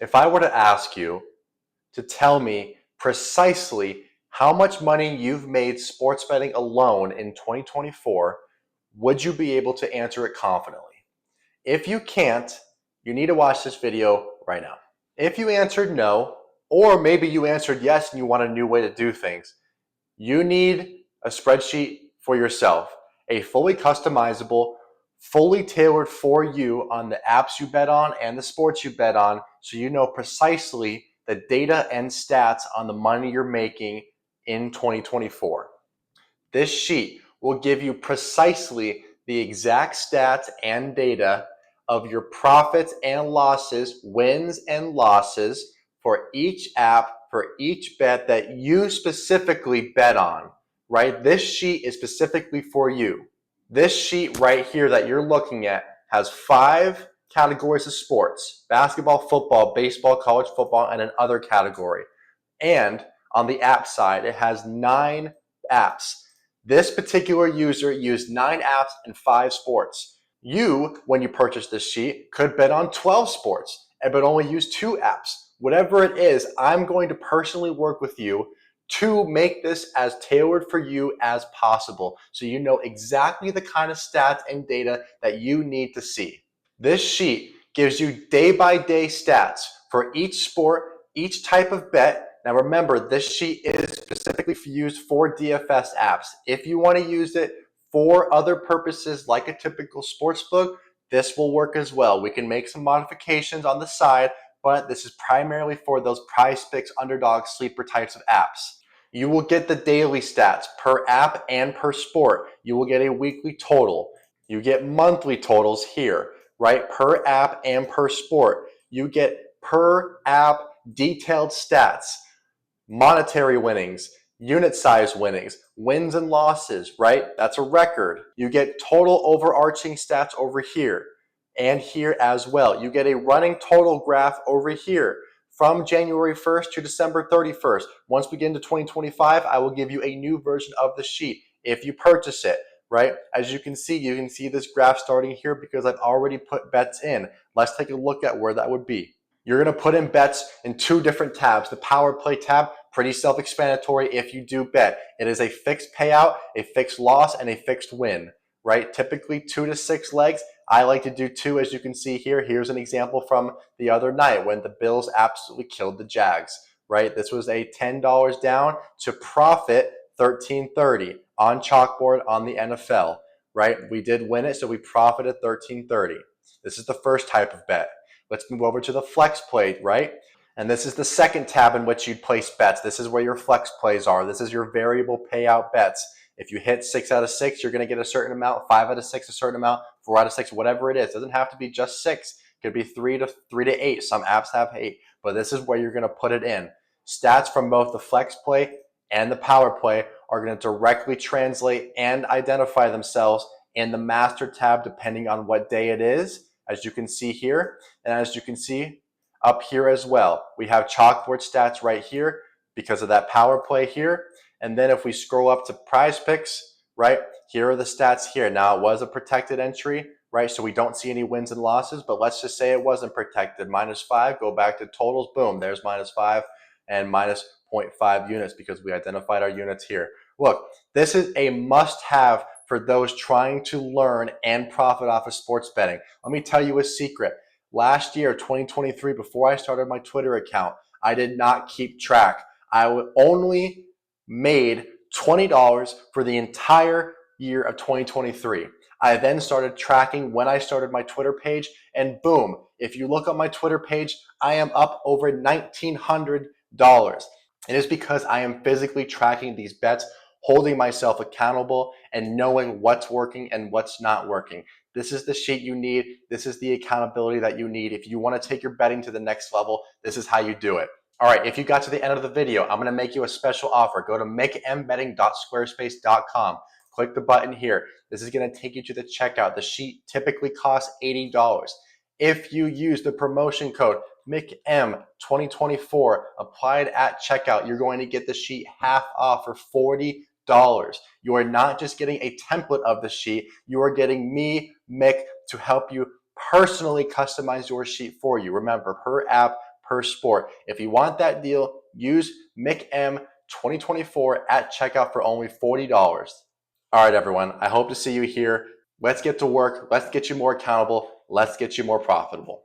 If I were to ask you to tell me precisely how much money you've made sports betting alone in 2024, would you be able to answer it confidently? If you can't, you need to watch this video right now. If you answered no, or maybe you answered yes and you want a new way to do things, you need a spreadsheet for yourself, a fully customizable, fully tailored for you on the apps you bet on and the sports you bet on, so you know precisely the data and stats on the money you're making in 2024. This sheet will give you precisely the exact stats and data of your profits and losses, wins and losses for each app, for each bet that you specifically bet on, right? This sheet is specifically for you. This sheet right here that you're looking at has 5 categories of sports: basketball, football, baseball, college football, and an other category. And on the app side, it has 9 apps. This particular user used 9 apps and 5 sports. You, when you purchase this sheet, could bet on 12 sports, but only use 2 apps. Whatever it is, I'm going to personally work with you to make this as tailored for you as possible, so you know exactly the kind of stats and data that you need to see. This sheet gives you day-by-day stats for each sport, each type of bet. Now remember, this sheet is specifically used for DFS apps. If you want to use it for other purposes like a typical sports book, this will work as well. We can make some modifications on the side, but this is primarily for those prize picks, underdog, sleeper types of apps. You will get the daily stats per app and per sport. You will get a weekly total. You get monthly totals here, right? Per app and per sport. You get per app detailed stats, monetary winnings, unit size winnings, wins and losses, right? That's a record. You get total overarching stats over here and here as well. You get a running total graph over here from January 1st to December 31st. Once we get into 2025, I will give you a new version of the sheet if you purchase it, right? As you can see this graph starting here because I've already put bets in. Let's take a look at where that would be. You're going to put in bets in 2 different tabs. The power play tab, pretty self-explanatory if you do bet. It is a fixed payout, a fixed loss, and a fixed win, right? Typically 2 to 6 legs. I like to do 2, as you can see here. Here's an example from the other night when the Bills absolutely killed the Jags, right? This was a $10 down to profit $13.30 on chalkboard on the NFL, right? We did win it, so we profited $13.30. This is the first type of bet. Let's move over to the flex play, right? And this is the second tab in which you'd place bets. This is where your flex plays are. This is your variable payout bets. If you hit 6 out of 6, you're going to get a certain amount, 5 out of 6, a certain amount, 4 out of 6, whatever it is. It doesn't have to be just 6. It could be 3 to 8. Some apps have 8, but this is where you're going to put it in. Stats from both the flex play and the power play are going to directly translate and identify themselves in the master tab depending on what day it is, as you can see here. And as you can see up here as well, we have chalkboard stats right here because of that power play here. And then if we scroll up to prize picks, right, here are the stats here. Now it was a protected entry, right? So we don't see any wins and losses, but let's just say it wasn't protected. -5, go back to totals, boom, there's -5 and minus 0.5 units because we identified our units here. Look, this is a must-have for those trying to learn and profit off of sports betting. Let me tell you a secret. Last year, 2023, before I started my Twitter account, I did not keep track. I only made $20 for the entire year of 2023. I then started tracking when I started my Twitter page, and boom, if you look on my Twitter page, I am up over $1,900. It is because I am physically tracking these bets, holding myself accountable, and knowing what's working and what's not working. This is the sheet you need. This is the accountability that you need. If you want to take your betting to the next level, this is how you do it. All right, if you got to the end of the video, I'm going to make you a special offer. Go to makembetting.squarespace.com. Click the button here. This is going to take you to the checkout. The sheet typically costs $80. If you use the promotion code MICM2024 applied at checkout, you're going to get the sheet half off for $40. You are not just getting a template of the sheet, you are getting me, Mick, to help you personally customize your sheet for you. Remember, per app, per sport. If you want that deal, use MICM 2024 at checkout for only $40. All right, everyone. I hope to see you here. Let's get to work. Let's get you more accountable. Let's get you more profitable.